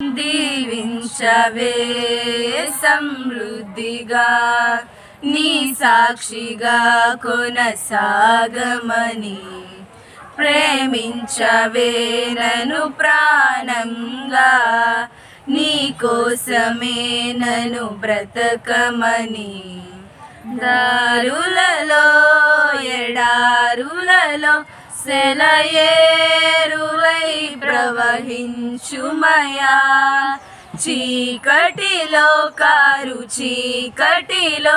దీవించవే సమృద్ధిగా నీ సాక్షిగా కొనసాగమని ప్రేమించవే నన్ను ప్రాణంగా నీ కోసమే నన్ను బ్రతకమని దారులలో ఎడారులలో సెలయేరులై ప్రవహించుమయా చీకటిలో కారు చీకటిలో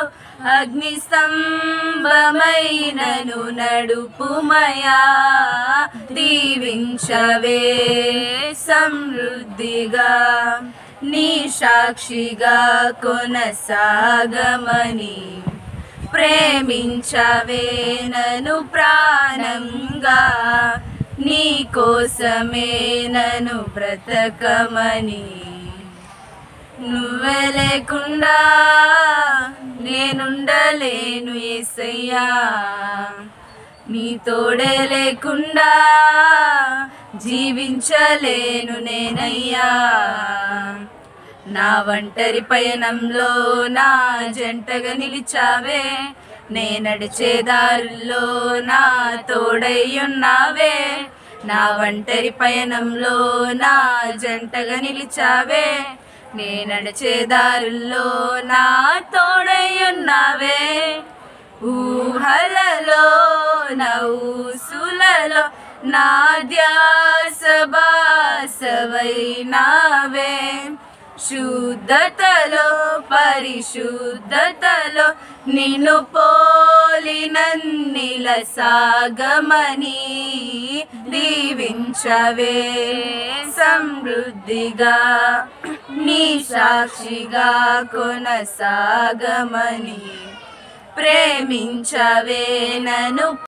అగ్నిస్తంభమైనను నడుపుమయా దీవించవే సమృద్ధిగా నీ సాక్షిగా కొనసాగమని ప్రేమించవే నన్ను ప్రాణంగా నీ కోసమే నన్ను బ్రతకమని నువ్వే లేకుండా నేనుండలేను యేసయ్యా నీ తోడే లేకుండా జీవించలేను నేనయ్యా నా ఒంటరి పయనంలో నా జంటగా నిలిచావే నే నడిచే దారుల్లో నా తోడయ్యున్నావే నా ఒంటరి పయనంలో నా జంటగా నిలిచావే నే నడిచే దారుల్లో నా తోడయ్యున్నావే ఊహలలో నా ఊసులలో నా ధ్యాస బాసవైనావే శుద్ధతలో పరిశుద్ధతలో నిన్ను పోలినన్నిల సాగమని దీవించవే సమృద్ధిగా నీ సాక్షిగా కొనసాగమని ప్రేమించవే నన్ను